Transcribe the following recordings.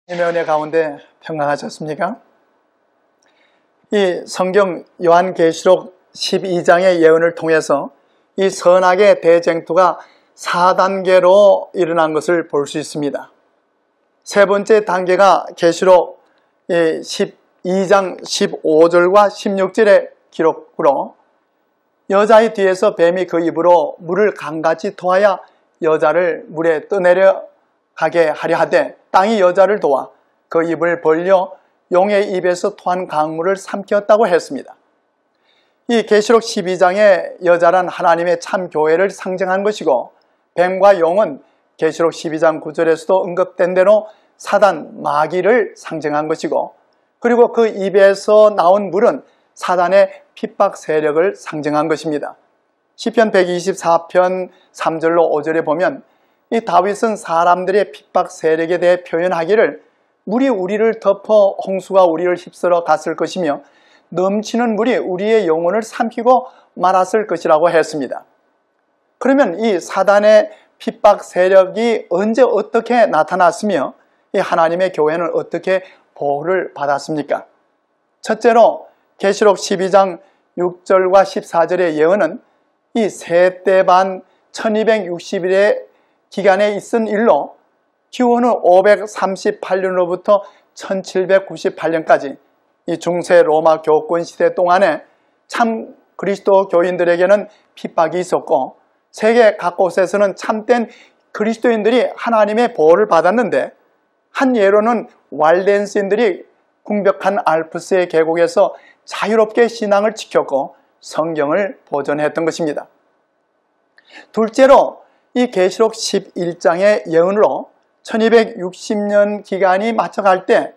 하나님의 은혜 가운데 평안하셨습니까? 이 성경 요한계시록 12장의 예언을 통해서 이 선악의 대쟁투가 4단계로 일어난 것을 볼 수 있습니다. 세 번째 단계가 계시록 12장 15절과 16절의 기록으로 여자의 뒤에서 뱀이 그 입으로 물을 강같이 토하여 여자를 물에 떠내려 가게 하려 하되 땅이 여자를 도와 그 입을 벌려 용의 입에서 토한 강물을 삼켰다고 했습니다. 이 계시록 12장의 여자란 하나님의 참 교회를 상징한 것이고, 뱀과 용은 계시록 12장 9절에서도 언급된 대로 사단 마귀를 상징한 것이고, 그리고 그 입에서 나온 물은 사단의 핍박 세력을 상징한 것입니다. 시편 124편 3절로 5절에 보면 이 다윗은 사람들의 핍박 세력에 대해 표현하기를 물이 우리를 덮어 홍수가 우리를 휩쓸어 갔을 것이며 넘치는 물이 우리의 영혼을 삼키고 말았을 것이라고 했습니다. 그러면 이 사단의 핍박 세력이 언제 어떻게 나타났으며 이 하나님의 교회는 어떻게 보호를 받았습니까? 첫째로 계시록 12장 6절과 14절의 예언은 이 세대 반 1260일의 기간에 있은 일로 기원후 538년로부터 1798년까지 이 중세 로마 교권 시대 동안에 참 그리스도 교인들에게는 핍박이 있었고, 세계 각곳에서는 참된 그리스도인들이 하나님의 보호를 받았는데, 한 예로는 walden스인들이 궁벽한 알프스의 계곡에서 자유롭게 신앙을 지켰고 성경을 보존했던 것입니다. 둘째로 이 계시록 11장의 예언으로 1260년 기간이 맞춰갈 때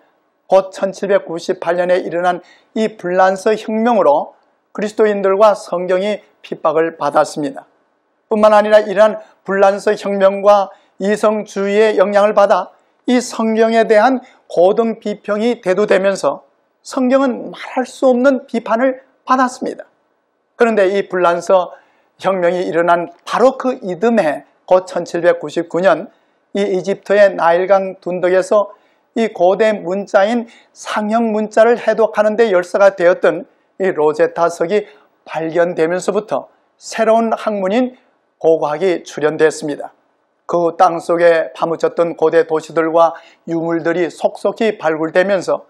곧 1798년에 일어난 이 불란서 혁명으로 그리스도인들과 성경이 핍박을 받았습니다. 뿐만 아니라 이러한 불란서 혁명과 이성주의의 영향을 받아 이 성경에 대한 고등 비평이 대두되면서 성경은 말할 수 없는 비판을 받았습니다. 그런데 이 불란서 혁명이 일어난 바로 그 이듬해 곧 1799년 이 이집트의 나일강 둔덕에서 이 고대 문자인 상형 문자를 해독하는 데 열사가 되었던 이 로제타석이 발견되면서부터 새로운 학문인 고고학이 출현됐습니다. 그 땅속에 파묻혔던 고대 도시들과 유물들이 속속히 발굴되면서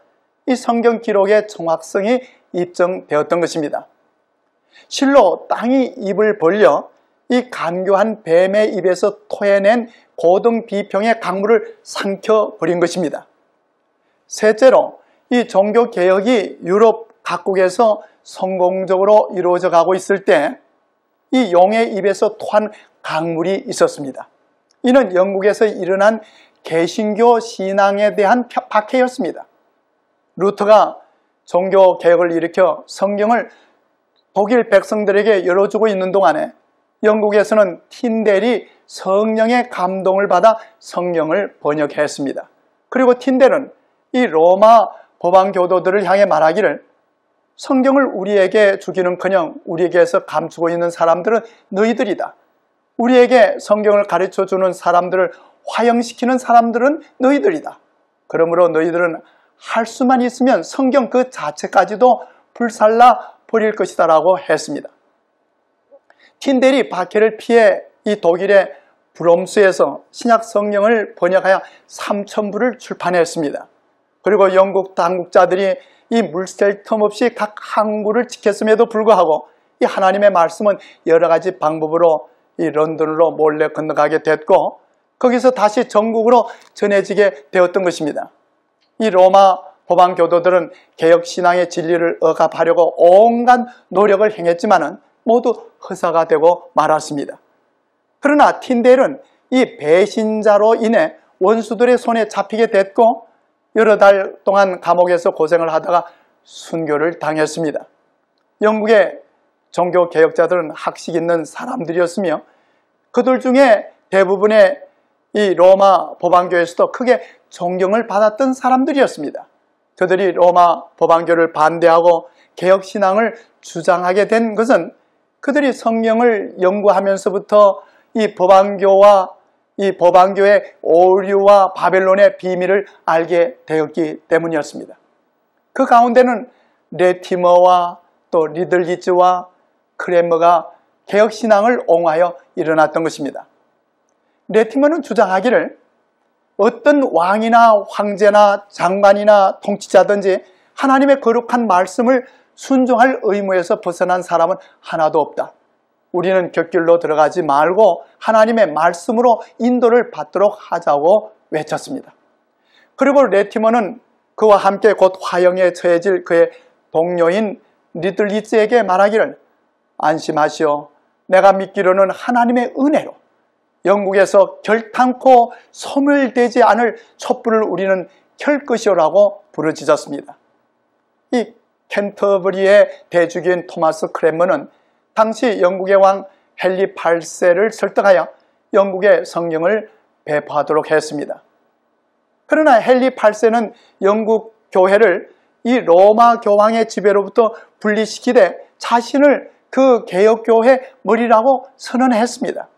이 성경 기록의 정확성이 입증되었던 것입니다. 실로 땅이 입을 벌려 이 간교한 뱀의 입에서 토해낸 고등 비평의 강물을 삼켜버린 것입니다. 셋째로 이 종교개혁이 유럽 각국에서 성공적으로 이루어져 가고 있을 때 이 용의 입에서 토한 강물이 있었습니다. 이는 영국에서 일어난 개신교 신앙에 대한 박해였습니다. 루터가 종교개혁을 일으켜 성경을 독일 백성들에게 열어주고 있는 동안에 영국에서는 틴델이 성령의 감동을 받아 성경을 번역했습니다. 그리고 틴델은 이 로마 법왕교도들을 향해 말하기를 성경을 우리에게 주기는커녕 우리에게서 감추고 있는 사람들은 너희들이다. 우리에게 성경을 가르쳐주는 사람들을 화형시키는 사람들은 너희들이다. 그러므로 너희들은 할 수만 있으면 성경 그 자체까지도 불살라 버릴 것이다 라고 했습니다. 틴델이 박해를 피해 이 독일의 브롬스에서 신약 성경을 번역하여 3000부를 출판했습니다. 그리고 영국 당국자들이 이 물샐 틈 없이 각 항구를 지켰음에도 불구하고 이 하나님의 말씀은 여러 가지 방법으로 이 런던으로 몰래 건너가게 됐고, 거기서 다시 전국으로 전해지게 되었던 것입니다. 이 로마 법왕교도들은 개혁신앙의 진리를 억압하려고 온갖 노력을 행했지만은 모두 허사가 되고 말았습니다. 그러나 틴델은 이 배신자로 인해 원수들의 손에 잡히게 됐고 여러 달 동안 감옥에서 고생을 하다가 순교를 당했습니다. 영국의 종교개혁자들은 학식 있는 사람들이었으며 그들 중에 대부분의 이 로마 법왕교에서도 크게 존경을 받았던 사람들이었습니다. 그들이 로마 법왕교를 반대하고 개혁신앙을 주장하게 된 것은 그들이 성경을 연구하면서부터 이 법왕교와 이 법안교의 오류와 바벨론의 비밀을 알게 되었기 때문이었습니다. 그 가운데는 레티머와 또 리들리츠와 크레머가 개혁신앙을 옹호하여 일어났던 것입니다. 레티머는 주장하기를 어떤 왕이나 황제나 장관이나 통치자든지 하나님의 거룩한 말씀을 순종할 의무에서 벗어난 사람은 하나도 없다. 우리는 곁길로 들어가지 말고 하나님의 말씀으로 인도를 받도록 하자고 외쳤습니다. 그리고 레티머는 그와 함께 곧 화형에 처해질 그의 동료인 리들리츠에게 말하기를 안심하시오. 내가 믿기로는 하나님의 은혜로 영국에서 결탄코 소멸되지 않을 촛불을 우리는 켤 것이오라고 부르짖었습니다. 이 캔터버리의 대주교인 토마스 크랜머는 당시 영국의 왕 헨리 8세를 설득하여 영국의 성경을 배포하도록 했습니다. 그러나 헨리 8세는 영국 교회를 이 로마 교황의 지배로부터 분리시키되 자신을 그 개혁교회 머리라고 선언했습니다.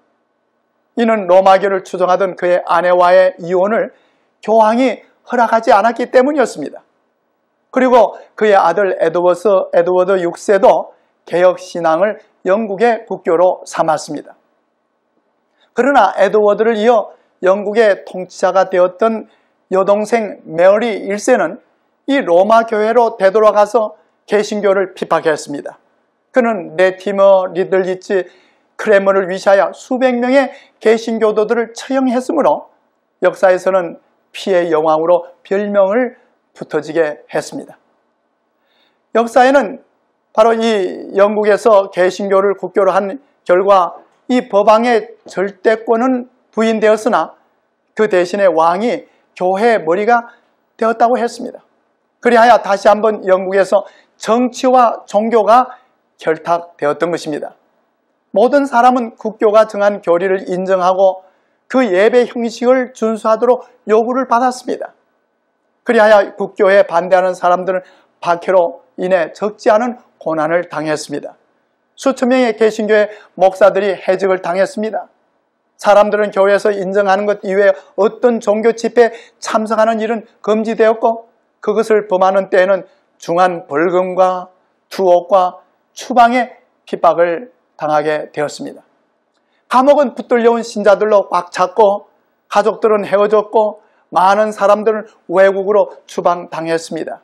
이는 로마교를 추종하던 그의 아내와의 이혼을 교황이 허락하지 않았기 때문이었습니다. 그리고 그의 아들 에드워드 6세도 개혁신앙을 영국의 국교로 삼았습니다. 그러나 에드워드를 이어 영국의 통치자가 되었던 여동생 메어리 1세는 이 로마 교회로 되돌아가서 개신교를 피박했습니다. 그는 레티머, 리들리츠, 크레머를 위시하여 수백 명의 개신교도들을 처형했으므로 역사에서는 피의 여왕으로 별명을 붙어지게 했습니다. 역사에는 바로 이 영국에서 개신교를 국교로 한 결과 이 법왕의 절대권은 부인되었으나 그 대신에 왕이 교회의 머리가 되었다고 했습니다. 그리하여 다시 한번 영국에서 정치와 종교가 결탁되었던 것입니다. 모든 사람은 국교가 정한 교리를 인정하고 그 예배 형식을 준수하도록 요구를 받았습니다. 그리하여 국교에 반대하는 사람들은 박해로 인해 적지 않은 고난을 당했습니다. 수천 명의 개신교의 목사들이 해직을 당했습니다. 사람들은 교회에서 인정하는 것 이외에 어떤 종교 집회에 참석하는 일은 금지되었고 그것을 범하는 때에는 중한 벌금과 투옥과 추방의 핍박을 당하게 되었습니다. 감옥은 붙들려온 신자들로 꽉 찼고 가족들은 헤어졌고 많은 사람들은 외국으로 추방당했습니다.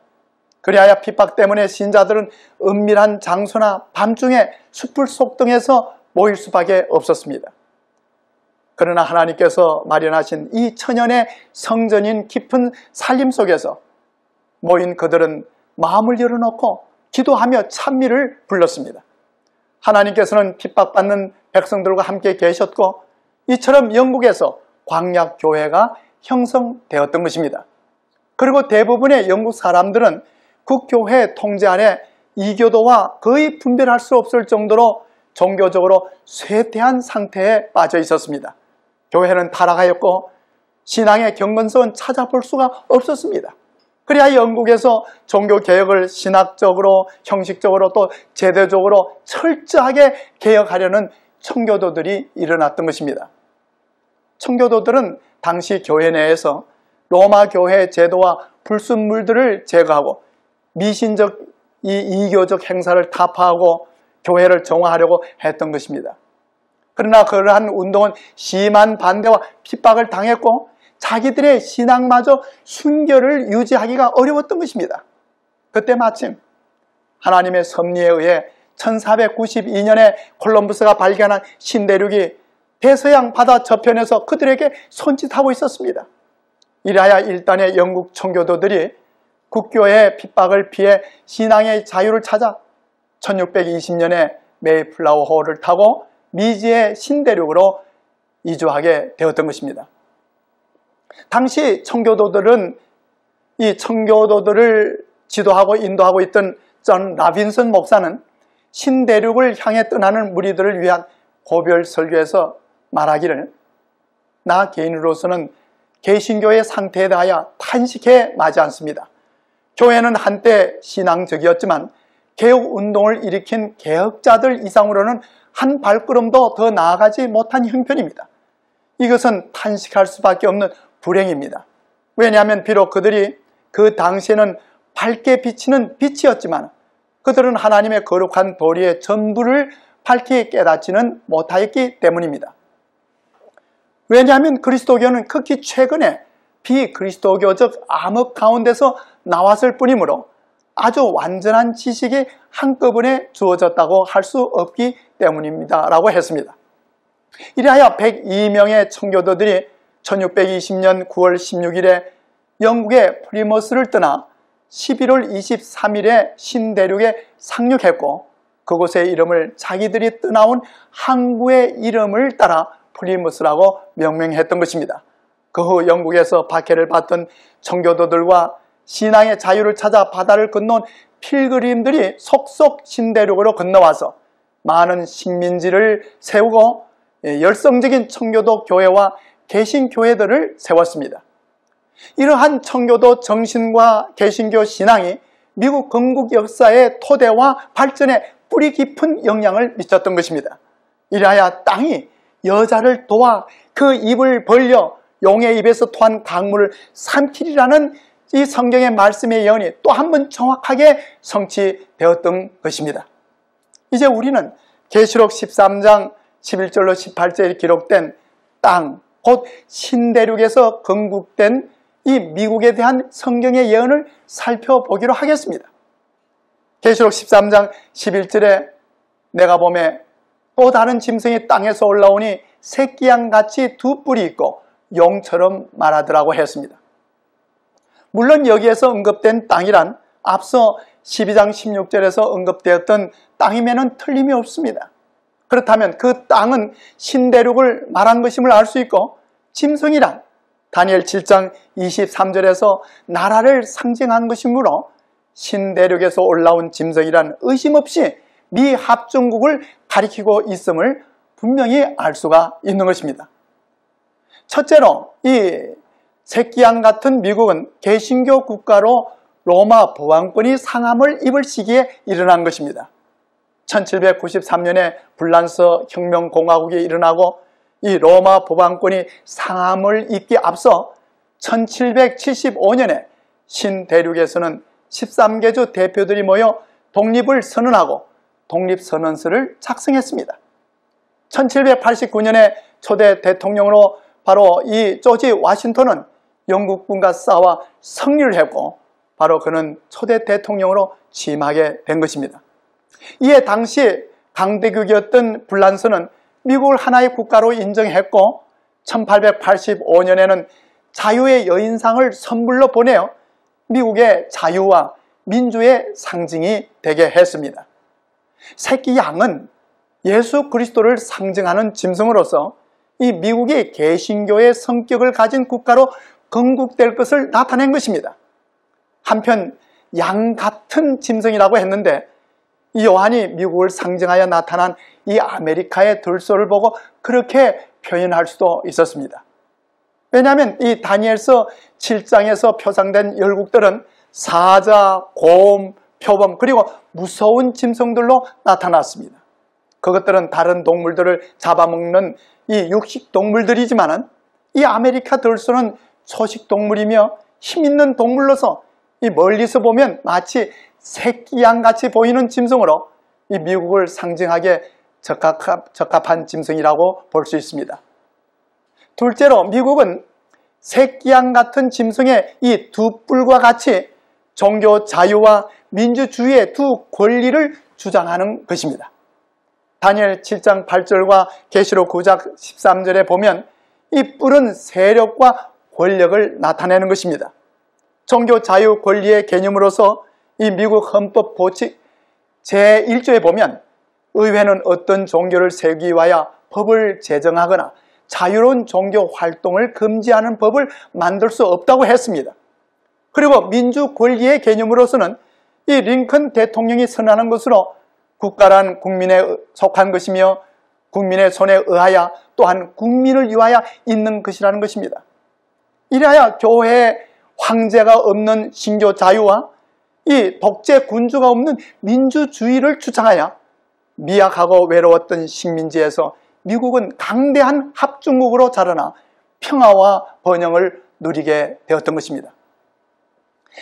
그리하여 핍박 때문에 신자들은 은밀한 장소나 밤중에 숲을 속 등에서 모일 수밖에 없었습니다. 그러나 하나님께서 마련하신 이 천연의 성전인 깊은 살림 속에서 모인 그들은 마음을 열어놓고 기도하며 찬미를 불렀습니다. 하나님께서는 핍박받는 백성들과 함께 계셨고 이처럼 영국에서 광약교회가 형성되었던 것입니다. 그리고 대부분의 영국 사람들은 국교회 통제 아래 이교도와 거의 분별할 수 없을 정도로 종교적으로 쇠퇴한 상태에 빠져 있었습니다. 교회는 타락하였고 신앙의 경건성은 찾아볼 수가 없었습니다. 그래야 영국에서 종교개혁을 신학적으로 형식적으로 또 제도적으로 철저하게 개혁하려는 청교도들이 일어났던 것입니다. 청교도들은 당시 교회 내에서 로마 교회 제도와 불순물들을 제거하고 미신적 이교적 행사를 타파하고 교회를 정화하려고 했던 것입니다. 그러나 그러한 운동은 심한 반대와 핍박을 당했고 자기들의 신앙마저 순결을 유지하기가 어려웠던 것입니다. 그때 마침 하나님의 섭리에 의해 1492년에 콜럼버스가 발견한 신대륙이 대서양 바다 저편에서 그들에게 손짓하고 있었습니다. 이라야 일단의 영국 청교도들이 국교의 핍박을 피해 신앙의 자유를 찾아 1620년에 메이플라워 호를 타고 미지의 신대륙으로 이주하게 되었던 것입니다. 당시 청교도들은 이 청교도들을 지도하고 인도하고 있던 존 라빈슨 목사는 신대륙을 향해 떠나는 무리들을 위한 고별 설교에서 말하기를 나 개인으로서는 개신교의 상태에 대하여 탄식해 마지 않습니다. 교회는 한때 신앙적이었지만 개혁운동을 일으킨 개혁자들 이상으로는 한 발걸음도 더 나아가지 못한 형편입니다. 이것은 탄식할 수밖에 없는 불행입니다. 왜냐하면 비록 그들이 그 당시에는 밝게 비치는 빛이었지만 그들은 하나님의 거룩한 도리의 전부를 밝히 깨닫지는 못하였기 때문입니다. 왜냐하면 그리스도교는 극히 최근에 비그리스도교적 암흑 가운데서 나왔을 뿐이므로 아주 완전한 지식이 한꺼번에 주어졌다고 할 수 없기 때문입니다 라고 했습니다. 이래하여 102명의 청교도들이 1620년 9월 16일에 영국의 프리머스를 떠나 11월 23일에 신대륙에 상륙했고 그곳의 이름을 자기들이 떠나온 항구의 이름을 따라 프리머스라고 명명했던 것입니다. 그 후 영국에서 박해를 받던 청교도들과 신앙의 자유를 찾아 바다를 건너온 필그림들이 속속 신대륙으로 건너와서 많은 식민지를 세우고 열성적인 청교도 교회와 개신교회들을 세웠습니다. 이러한 청교도 정신과 개신교 신앙이 미국 건국 역사의 토대와 발전에 뿌리 깊은 영향을 미쳤던 것입니다. 이래야 땅이 여자를 도와 그 입을 벌려 용의 입에서 토한 강물을 삼키리라는 이 성경의 말씀의 예언이 또 한 번 정확하게 성취되었던 것입니다. 이제 우리는 계시록 13장 11절로 18절에 기록된 땅, 곧 신대륙에서 건국된 이 미국에 대한 성경의 예언을 살펴보기로 하겠습니다. 계시록 13장 11절에 내가 보매 또 다른 짐승이 땅에서 올라오니 새끼양같이 두 뿔이 있고 용처럼 말하더라고 했습니다. 물론 여기에서 언급된 땅이란 앞서 12장 16절에서 언급되었던 땅임에는 틀림이 없습니다. 그렇다면 그 땅은 신대륙을 말한 것임을 알 수 있고 짐승이란 다니엘 7장 23절에서 나라를 상징한 것이므로 신대륙에서 올라온 짐승이란 의심 없이 미 합중국을 가리키고 있음을 분명히 알 수가 있는 것입니다. 첫째로 이 새끼양 같은 미국은 개신교 국가로 로마 보왕권이 상함을 입을 시기에 일어난 것입니다. 1793년에 불란서 혁명공화국이 일어나고 이 로마 보왕권이 상함을 입기에 앞서 1775년에 신대륙에서는 13개주 대표들이 모여 독립을 선언하고 독립선언서를 작성했습니다. 1789년에 초대 대통령으로 바로 이 조지 워싱턴은 영국군과 싸워 승리를 했고 바로 그는 초대 대통령으로 취임하게 된 것입니다. 이에 당시 강대국이었던 불란서는 미국을 하나의 국가로 인정했고 1885년에는 자유의 여인상을 선물로 보내어 미국의 자유와 민주의 상징이 되게 했습니다. 새끼 양은 예수 그리스도를 상징하는 짐승으로서 이 미국이 개신교의 성격을 가진 국가로 건국될 것을 나타낸 것입니다. 한편 양 같은 짐승이라고 했는데 이 요한이 미국을 상징하여 나타난 이 아메리카의 들소를 보고 그렇게 표현할 수도 있었습니다. 왜냐하면 이 다니엘서 7장에서 표상된 열국들은 사자, 곰, 표범 그리고 무서운 짐승들로 나타났습니다. 그것들은 다른 동물들을 잡아먹는 이 육식동물들이지만 이 아메리카 들소는 초식동물이며 힘있는 동물로서 이 멀리서 보면 마치 새끼양같이 보이는 짐승으로 이 미국을 상징하기에 적합한 짐승이라고 볼 수 있습니다. 둘째로 미국은 새끼양 같은 짐승의 이 두 뿔과 같이 종교 자유와 민주주의의 두 권리를 주장하는 것입니다. 다니엘 7장 8절과 계시록 9장 13절에 보면 이 뿔은 세력과 권력을 나타내는 것입니다. 종교 자유 권리의 개념으로서 이 미국 헌법 보칙 제1조에 보면 의회는 어떤 종교를 세우기 위하여 법을 제정하거나 자유로운 종교 활동을 금지하는 법을 만들 수 없다고 했습니다. 그리고 민주 권리의 개념으로서는 이 링컨 대통령이 선언한 것으로 국가란 국민에 속한 것이며 국민의 손에 의하여 또한 국민을 위하여 있는 것이라는 것입니다. 이래야 교회에 황제가 없는 신교 자유와 이 독재 군주가 없는 민주주의를 주장하여 미약하고 외로웠던 식민지에서 미국은 강대한 합중국으로 자라나 평화와 번영을 누리게 되었던 것입니다.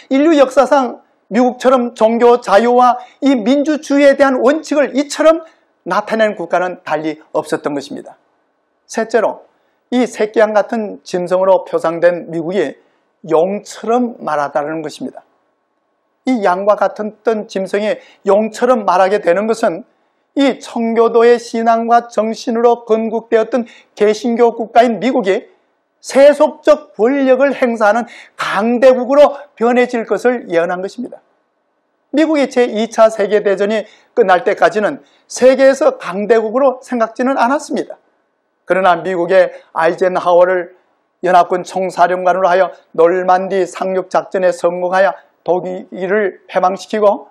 인류 역사상 미국처럼 종교 자유와 이 민주주의에 대한 원칙을 이처럼 나타낸 국가는 달리 없었던 것입니다. 셋째로, 이 새끼양 같은 짐승으로 표상된 미국이 용처럼 말하다는 것입니다. 이 양과 같은 짐승이 용처럼 말하게 되는 것은 이 청교도의 신앙과 정신으로 건국되었던 개신교 국가인 미국이 세속적 권력을 행사하는 강대국으로 변해질 것을 예언한 것입니다. 미국이 제2차 세계대전이 끝날 때까지는 세계에서 강대국으로 생각지는 않았습니다. 그러나 미국의 아이젠하워를 연합군 총사령관으로 하여 놀만디 상륙작전에 성공하여 독일을 패망시키고,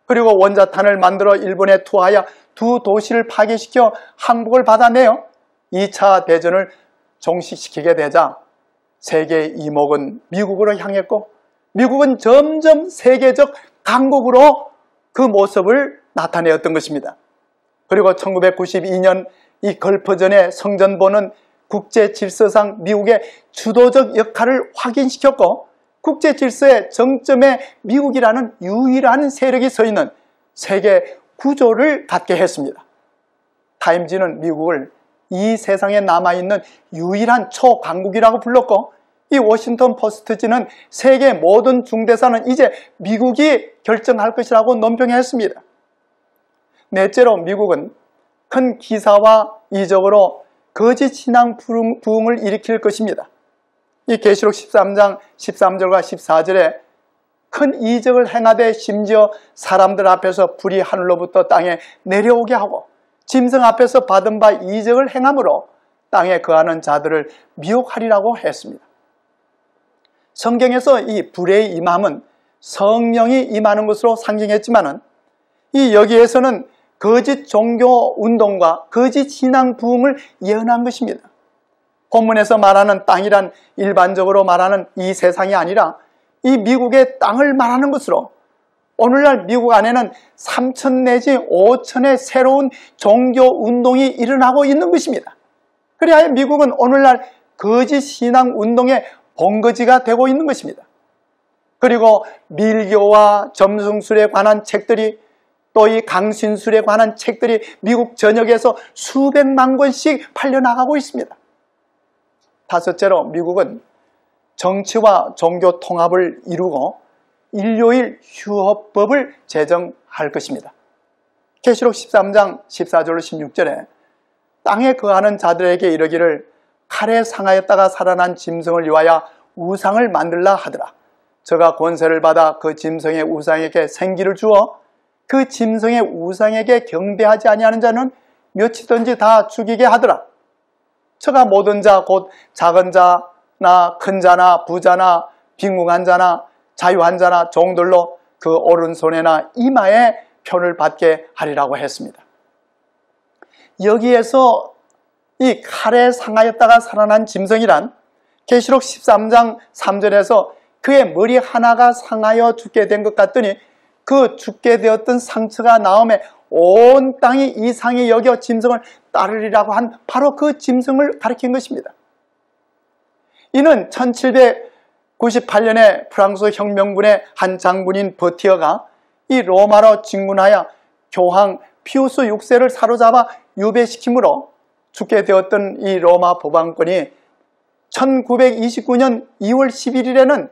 그리고 원자탄을 만들어 일본에 투하하여 두 도시를 파괴시켜 항복을 받아내어 2차 대전을 종식시키게 되자 세계의 이목은 미국으로 향했고, 미국은 점점 세계적 강국으로 그 모습을 나타내었던 것입니다. 그리고 1992년 이 걸프전의 성전보는 국제 질서상 미국의 주도적 역할을 확인시켰고, 국제 질서의 정점에 미국이라는 유일한 세력이 서 있는 세계 구조를 갖게 했습니다. 타임지는 미국을 이 세상에 남아있는 유일한 초강국이라고 불렀고, 이 워싱턴 포스트지는 세계 모든 중대사는 이제 미국이 결정할 것이라고 논평했습니다. 넷째로, 미국은 큰 기사와 이적으로 거짓 신앙 부흥을 일으킬 것입니다. 이 계시록 13장 13절과 14절에 큰 이적을 행하되 심지어 사람들 앞에서 불이 하늘로부터 땅에 내려오게 하고 짐승 앞에서 받은 바 이적을 행함으로 땅에 거하는 자들을 미혹하리라고 했습니다. 성경에서 이 불의 임함은 성령이 임하는 것으로 상징했지만은 이 여기에서는 거짓 종교 운동과 거짓 신앙 부흥을 예언한 것입니다. 본문에서 말하는 땅이란 일반적으로 말하는 이 세상이 아니라 이 미국의 땅을 말하는 것으로, 오늘날 미국 안에는 3천 내지 5천의 새로운 종교 운동이 일어나고 있는 것입니다. 그래야 미국은 오늘날 거짓 신앙 운동의 본거지가 되고 있는 것입니다. 그리고 밀교와 점성술에 관한 책들이, 또 이 강신술에 관한 책들이 미국 전역에서 수백만 권씩 팔려나가고 있습니다. 다섯째로, 미국은 정치와 종교 통합을 이루고 일요일 휴업법을 제정할 것입니다. 계시록 13장 14절로 16절에 땅에 거하는 자들에게 이르기를 칼에 상하였다가 살아난 짐승을 위하여 우상을 만들라 하더라. 저가 권세를 받아 그 짐승의 우상에게 생기를 주어 그 짐승의 우상에게 경배하지 아니하는 자는 몇이든지 다 죽이게 하더라. 저가 모든 자 곧 작은 자나 큰 자나 부자나 빈궁한 자나 자유한 자나 종들로 그 오른손에나 이마에 표를 받게 하리라고 했습니다. 여기에서 이 칼에 상하였다가 살아난 짐승이란 계시록 13장 3절에서 그의 머리 하나가 상하여 죽게 된 것 같더니 그 죽게 되었던 상처가 나음에 온 땅이 이상히 여겨 짐승을 따르리라고 한 바로 그 짐승을 가리킨 것입니다. 이는 1798년에 프랑스 혁명군의 한 장군인 버티어가 이 로마로 진군하여 교황 피우스 6세를 사로잡아 유배시키므로 죽게 되었던 이 로마 법왕권이 1929년 2월 11일에는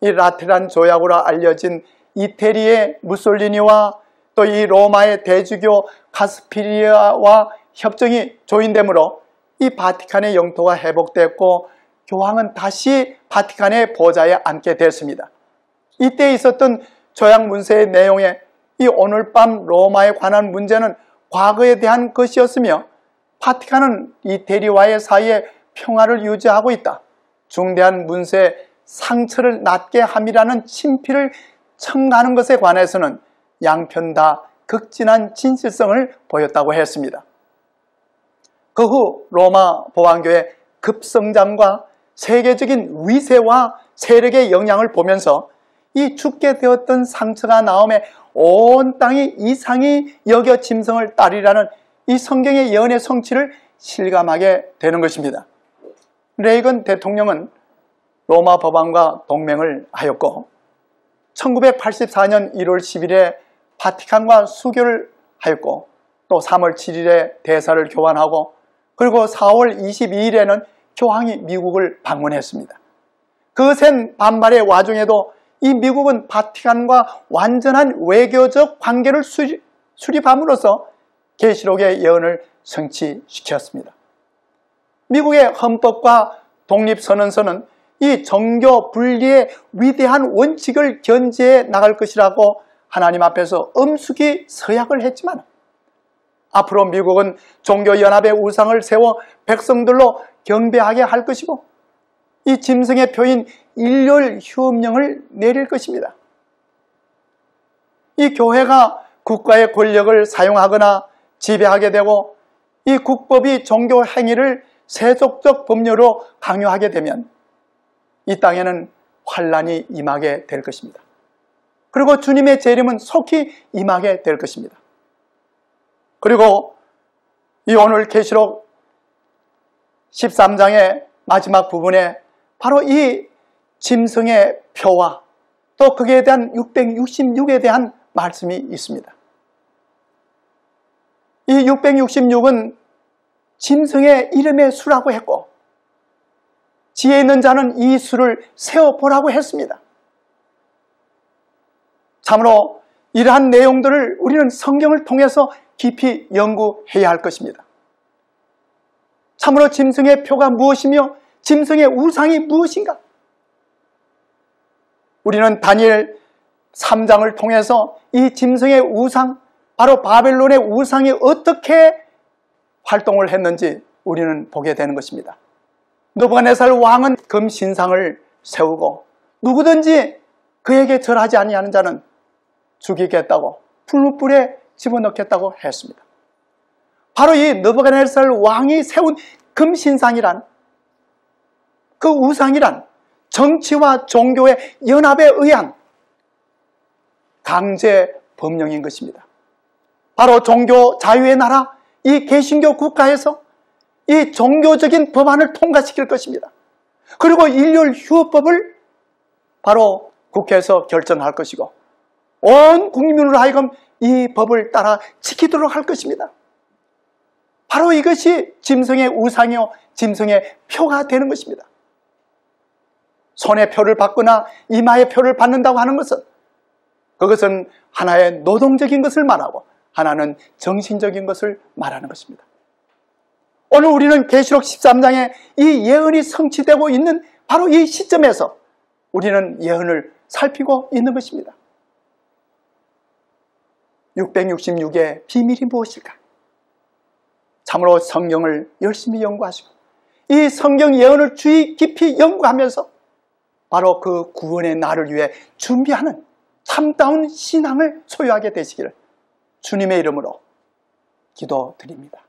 이 라테란 조약으로 알려진 이태리의 무솔리니와 또 이 로마의 대주교 카스피리아와 협정이 조인되므로 이 바티칸의 영토가 회복됐고 교황은 다시 바티칸의 보좌에 앉게 됐습니다. 이때 있었던 조약 문서의 내용에 이 오늘 밤 로마에 관한 문제는 과거에 대한 것이었으며 바티칸은 이태리와의 사이에 평화를 유지하고 있다. 중대한 문서에 상처를 낫게 함이라는 친필을 첨가하는 것에 관해서는 양편 다 극진한 진실성을 보였다고 했습니다. 그 후 로마 보안교의 급성장과 세계적인 위세와 세력의 영향을 보면서 이 죽게 되었던 상처가 나옴에 온 땅이 이상히 여겨 짐승을 따르라는 이 성경의 예언의 성취를 실감하게 되는 것입니다. 레이건 대통령은 로마 법왕과 동맹을 하였고 1984년 1월 10일에 바티칸과 수교를 하였고 또 3월 7일에 대사를 교환하고 그리고 4월 22일에는 교황이 미국을 방문했습니다. 거센 반발의 와중에도 이 미국은 바티칸과 완전한 외교적 관계를 수립함으로써 계시록의 예언을 성취시켰습니다. 미국의 헌법과 독립선언서는 이 정교 분리의 위대한 원칙을 견지해 나갈 것이라고 하나님 앞에서 엄숙히 서약을 했지만 앞으로 미국은 종교연합의 우상을 세워 백성들로 경배하게 할 것이고 이 짐승의 표인 일렬휴업령을 내릴 것입니다. 이 교회가 국가의 권력을 사용하거나 지배하게 되고 이 국법이 종교 행위를 세속적 법률로 강요하게 되면 이 땅에는 환란이 임하게 될 것입니다. 그리고 주님의 재림은 속히 임하게 될 것입니다. 그리고 이 오늘 계시록 13장의 마지막 부분에 바로 이 짐승의 표와 또 그에 대한 666에 대한 말씀이 있습니다. 이 666은 짐승의 이름의 수라고 했고 지혜 있는 자는 이 수를 세어보라고 했습니다. 참으로 이러한 내용들을 우리는 성경을 통해서 깊이 연구해야 할 것입니다. 참으로 짐승의 표가 무엇이며 짐승의 우상이 무엇인가? 우리는 다니엘 3장을 통해서 이 짐승의 우상, 바로 바벨론의 우상이 어떻게 활동을 했는지 우리는 보게 되는 것입니다. 느부갓네살 왕은 금신상을 세우고 누구든지 그에게 절하지 아니하는 자는 죽이겠다고 풀무불에 집어넣겠다고 했습니다. 바로 이 느부갓네살 왕이 세운 금신상이란 그 우상이란 정치와 종교의 연합에 의한 강제 법령인 것입니다. 바로 종교 자유의 나라 이 개신교 국가에서 이 종교적인 법안을 통과시킬 것입니다. 그리고 일렬휴업법을 바로 국회에서 결정할 것이고 온 국민으로 하여금 이 법을 따라 지키도록 할 것입니다. 바로 이것이 짐승의 우상이요 짐승의 표가 되는 것입니다. 손에 표를 받거나 이마에 표를 받는다고 하는 것은 그것은 하나의 노동적인 것을 말하고 하나는 정신적인 것을 말하는 것입니다. 오늘 우리는 계시록 13장에 이 예언이 성취되고 있는 바로 이 시점에서 우리는 예언을 살피고 있는 것입니다. 666의 비밀이 무엇일까? 참으로 성경을 열심히 연구하시고 이 성경 예언을 주의 깊이 연구하면서 바로 그 구원의 날을 위해 준비하는 참다운 신앙을 소유하게 되시기를 주님의 이름으로 기도드립니다.